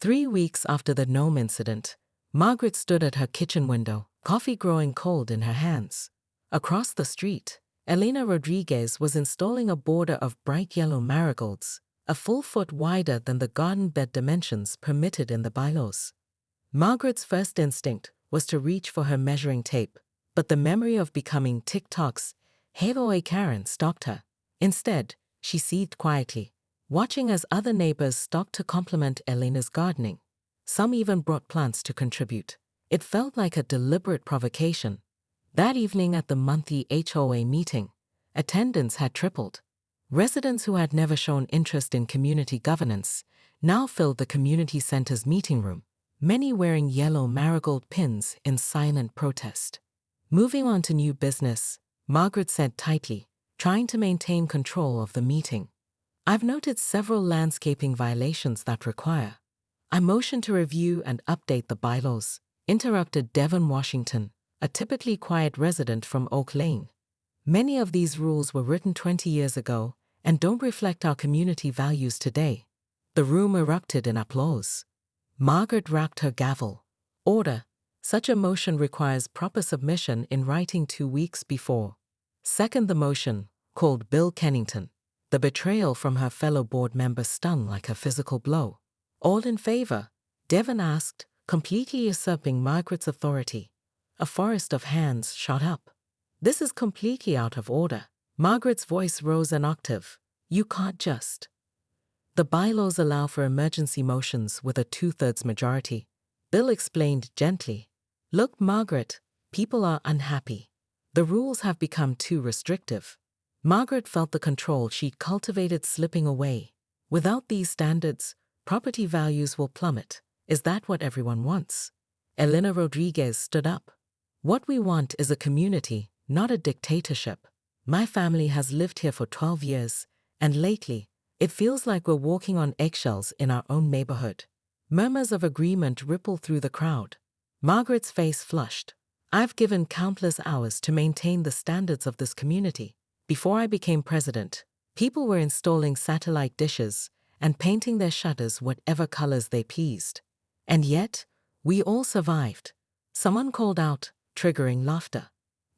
3 weeks after the gnome incident, Margaret stood at her kitchen window, coffee growing cold in her hands. Across the street, Elena Rodriguez was installing a border of bright yellow marigolds, a full foot wider than the garden bed dimensions permitted in the bylaws. Margaret's first instinct was to reach for her measuring tape, but the memory of becoming TikTok's Hey Karen stopped her. Instead, she seethed quietly, watching as other neighbors stopped to compliment Elena's gardening. Some even brought plants to contribute. It felt like a deliberate provocation. That evening at the monthly HOA meeting, attendance had tripled. Residents who had never shown interest in community governance now filled the community center's meeting room, many wearing yellow marigold pins in silent protest. Moving on to new business, Margaret said tightly, trying to maintain control of the meeting. I've noted several landscaping violations that require. I motioned to review and update the bylaws, interrupted Devon Washington, a typically quiet resident from Oak Lane. Many of these rules were written 20 years ago and don't reflect our community values today. The room erupted in applause. Margaret racked her gavel. Order. Such a motion requires proper submission in writing 2 weeks before. Second the motion, called Bill Kennington. The betrayal from her fellow board member stung like a physical blow. All in favor? Devon asked, completely usurping Margaret's authority. A forest of hands shot up. This is completely out of order. Margaret's voice rose an octave. You can't just. The bylaws allow for emergency motions with a 2/3 majority. Bill explained gently. Look, Margaret, people are unhappy. The rules have become too restrictive. Margaret felt the control she'd cultivated slipping away. Without these standards, property values will plummet. Is that what everyone wants? Elena Rodriguez stood up. What we want is a community, not a dictatorship. My family has lived here for 12 years, and lately, it feels like we're walking on eggshells in our own neighborhood. Murmurs of agreement rippled through the crowd. Margaret's face flushed. I've given countless hours to maintain the standards of this community. Before I became president, people were installing satellite dishes and painting their shutters whatever colors they pleased. And yet, we all survived. Someone called out, triggering laughter.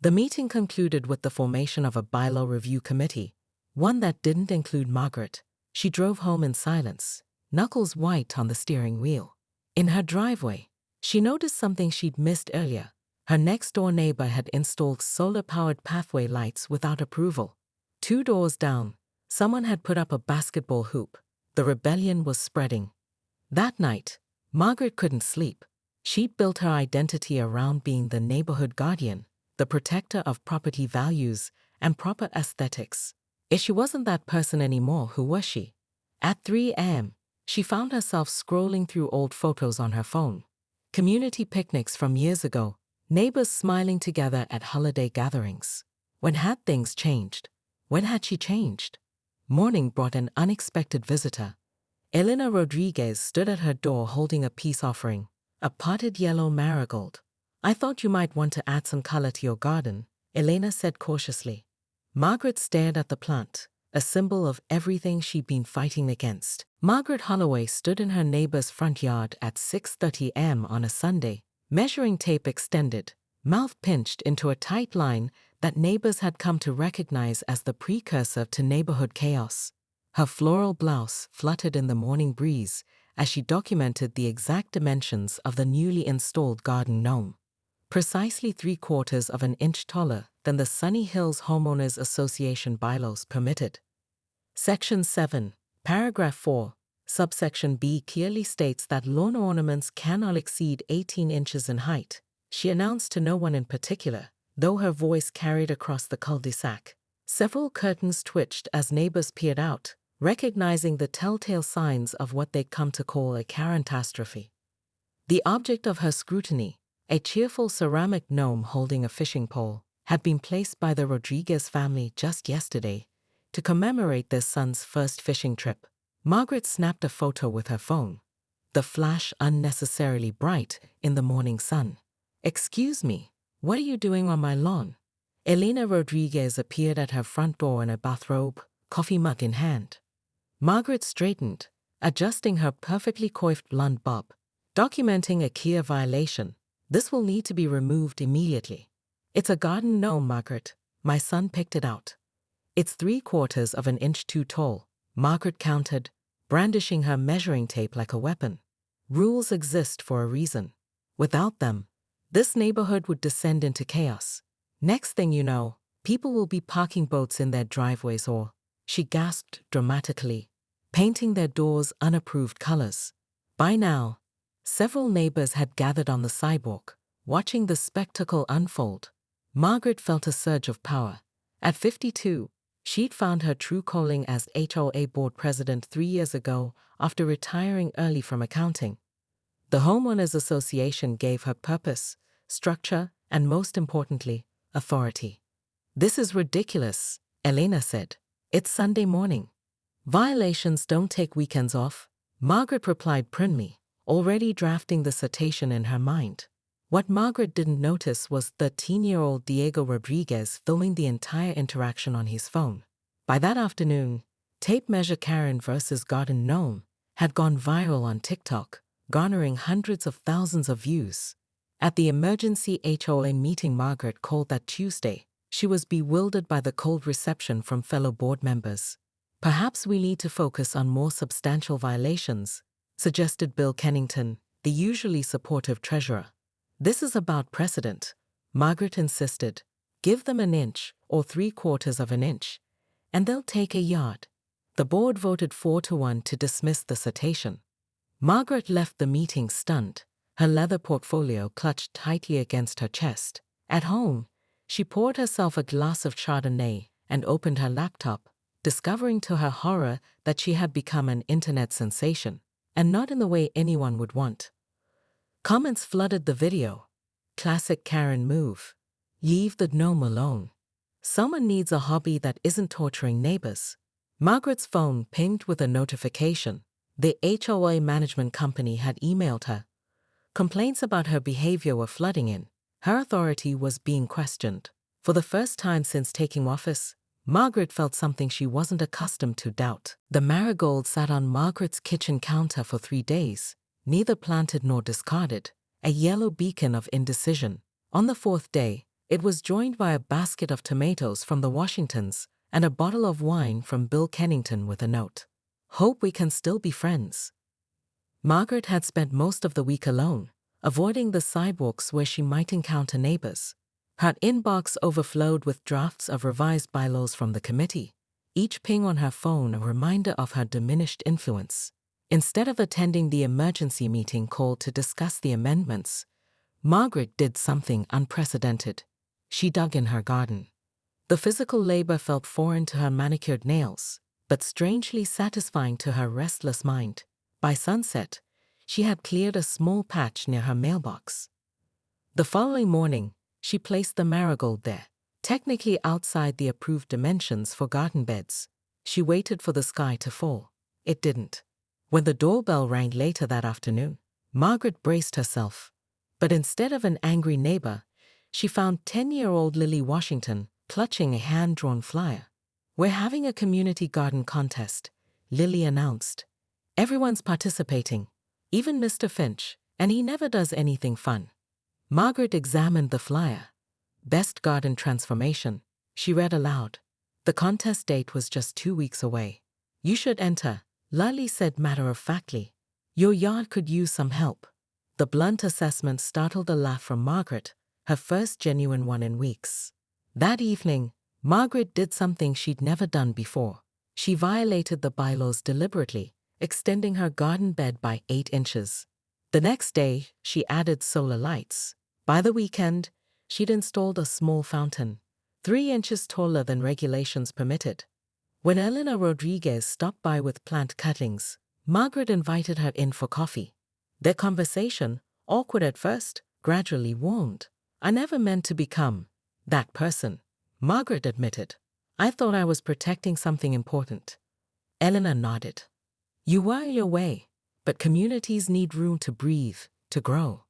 The meeting concluded with the formation of a bylaw review committee, one that didn't include Margaret. She drove home in silence, knuckles white on the steering wheel. In her driveway, she noticed something she'd missed earlier. Her next-door neighbor had installed solar-powered pathway lights without approval. 2 doors down, someone had put up a basketball hoop. The rebellion was spreading. That night, Margaret couldn't sleep. She'd built her identity around being the neighborhood guardian, the protector of property values and proper aesthetics. If she wasn't that person anymore, who was she? At 3 a.m., she found herself scrolling through old photos on her phone. Community picnics from years ago, neighbors smiling together at holiday gatherings. When had things changed? When had she changed? Morning brought an unexpected visitor. Elena Rodriguez stood at her door holding a peace offering, a potted yellow marigold. I thought you might want to add some color to your garden, Elena said cautiously. Margaret stared at the plant, a symbol of everything she'd been fighting against. Margaret Holloway stood in her neighbor's front yard at 6:30 a.m. on a Sunday, measuring tape extended, mouth pinched into a tight line that neighbors had come to recognize as the precursor to neighborhood chaos. Her floral blouse fluttered in the morning breeze as she documented the exact dimensions of the newly installed garden gnome. Precisely 3/4 of an inch taller than the Sunny Hills Homeowners Association bylaws permitted. Section 7, Paragraph 4, Subsection B clearly states that lawn ornaments cannot exceed 18 inches in height. She announced to no one in particular, though her voice carried across the cul-de-sac. Several curtains twitched as neighbors peered out, recognizing the telltale signs of what they'd come to call a Karen-tastrophe. The object of her scrutiny, a cheerful ceramic gnome holding a fishing pole, had been placed by the Rodriguez family just yesterday to commemorate their son's first fishing trip. Margaret snapped a photo with her phone, the flash unnecessarily bright in the morning sun. Excuse me, what are you doing on my lawn? Elena Rodriguez appeared at her front door in a bathrobe, coffee mug in hand. Margaret straightened, adjusting her perfectly coiffed blonde bob, documenting a clear violation. This will need to be removed immediately. It's a garden gnome, Margaret. My son picked it out. It's 3/4 of an inch too tall, Margaret countered, brandishing her measuring tape like a weapon. Rules exist for a reason. Without them, this neighborhood would descend into chaos. Next thing you know, people will be parking boats in their driveways or, she gasped dramatically, painting their doors unapproved colors. By now, several neighbors had gathered on the sidewalk, watching the spectacle unfold. Margaret felt a surge of power. At 52, she'd found her true calling as HOA board president 3 years ago after retiring early from accounting. The Homeowners Association gave her purpose, structure, and most importantly, authority. This is ridiculous, Elena said. It's Sunday morning. Violations don't take weekends off, Margaret replied primly, already drafting the citation in her mind. What Margaret didn't notice was 13-year-old Diego Rodriguez filming the entire interaction on his phone. By that afternoon, Tape Measure Karen vs. Garden Gnome had gone viral on TikTok, garnering hundreds of thousands of views. At the emergency HOA meeting Margaret called that Tuesday, she was bewildered by the cold reception from fellow board members. Perhaps we need to focus on more substantial violations, suggested Bill Kennington, the usually supportive treasurer. This is about precedent, Margaret insisted. Give them an inch or 3/4 of an inch, and they'll take a yard. The board voted 4-1 to dismiss the citation. Margaret left the meeting stunned, her leather portfolio clutched tightly against her chest. At home, she poured herself a glass of Chardonnay and opened her laptop, discovering to her horror that she had become an internet sensation, and not in the way anyone would want. Comments flooded the video. Classic Karen move. Leave the gnome alone. Someone needs a hobby that isn't torturing neighbors. Margaret's phone pinged with a notification. The HOA management company had emailed her. Complaints about her behavior were flooding in. Her authority was being questioned. For the first time since taking office, Margaret felt something she wasn't accustomed to: doubt. The marigold sat on Margaret's kitchen counter for 3 days, neither planted nor discarded, a yellow beacon of indecision. On the 4th day, it was joined by a basket of tomatoes from the Washingtons and a bottle of wine from Bill Kennington with a note. Hope we can still be friends. Margaret had spent most of the week alone, avoiding the sidewalks where she might encounter neighbors. Her inbox overflowed with drafts of revised bylaws from the committee, each ping on her phone a reminder of her diminished influence. Instead of attending the emergency meeting called to discuss the amendments, Margaret did something unprecedented. She dug in her garden. The physical labor felt foreign to her manicured nails, but strangely satisfying to her restless mind. By sunset, she had cleared a small patch near her mailbox. The following morning, she placed the marigold there, technically outside the approved dimensions for garden beds. She waited for the sky to fall. It didn't. When the doorbell rang later that afternoon, Margaret braced herself. But instead of an angry neighbor, she found 10-year-old Lily Washington clutching a hand-drawn flyer. "We're having a community garden contest," Lily announced. "Everyone's participating, even Mr. Finch, and he never does anything fun." Margaret examined the flyer. "Best garden transformation," she read aloud. The contest date was just 2 weeks away. "You should enter," Lily said matter-of-factly. "Your yard could use some help." The blunt assessment startled a laugh from Margaret, her first genuine one in weeks. That evening, Margaret did something she'd never done before. She violated the bylaws deliberately, extending her garden bed by 8 inches. The next day, she added solar lights. By the weekend, she'd installed a small fountain, 3 inches taller than regulations permitted. When Elena Rodriguez stopped by with plant cuttings, Margaret invited her in for coffee. Their conversation, awkward at first, gradually warmed. "I never meant to become that person," Margaret admitted. "I thought I was protecting something important." Elena nodded. "You were your way, but communities need room to breathe, to grow."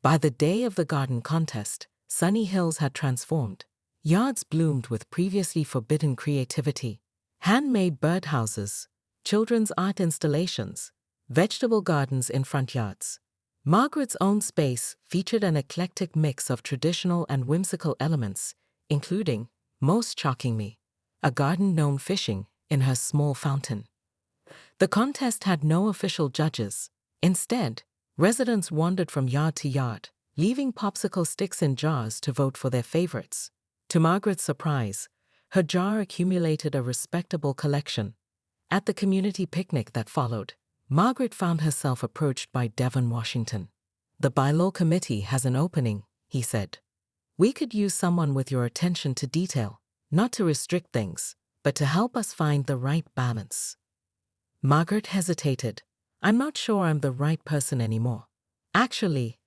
By the day of the garden contest, Sunny Hills had transformed. Yards bloomed with previously forbidden creativity. Handmade birdhouses, children's art installations, vegetable gardens in front yards. Margaret's own space featured an eclectic mix of traditional and whimsical elements, including, most shockingly, a garden gnome fishing in her small fountain. The contest had no official judges. Instead, residents wandered from yard to yard, leaving popsicle sticks in jars to vote for their favorites. To Margaret's surprise, her jar accumulated a respectable collection. At the community picnic that followed, Margaret found herself approached by Devon Washington. "The bylaw committee has an opening," he said. "We could use someone with your attention to detail, not to restrict things, but to help us find the right balance." Margaret hesitated. "I'm not sure I'm the right person anymore." "Actually,"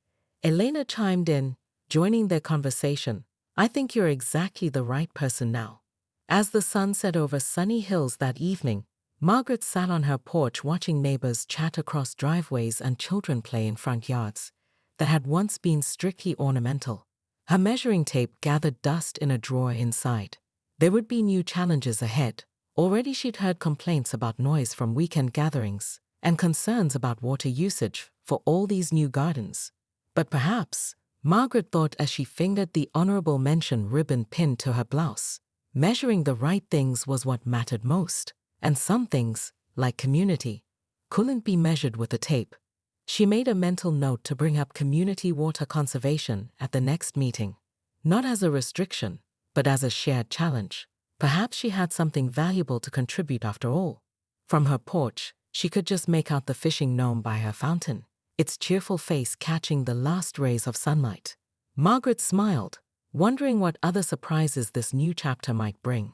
Elena chimed in, joining their conversation, "I think you're exactly the right person now." As the sun set over sunny hills that evening, Margaret sat on her porch watching neighbors chat across driveways and children play in front yards that had once been strictly ornamental. Her measuring tape gathered dust in a drawer inside. There would be new challenges ahead. Already she'd heard complaints about noise from weekend gatherings and concerns about water usage for all these new gardens. But perhaps, Margaret thought as she fingered the honorable mention ribbon pinned to her blouse, measuring the right things was what mattered most. And some things, like community, couldn't be measured with a tape. She made a mental note to bring up community water conservation at the next meeting, not as a restriction, but as a shared challenge. Perhaps she had something valuable to contribute after all. From her porch, she could just make out the fishing gnome by her fountain, its cheerful face catching the last rays of sunlight. Margaret smiled, wondering what other surprises this new chapter might bring.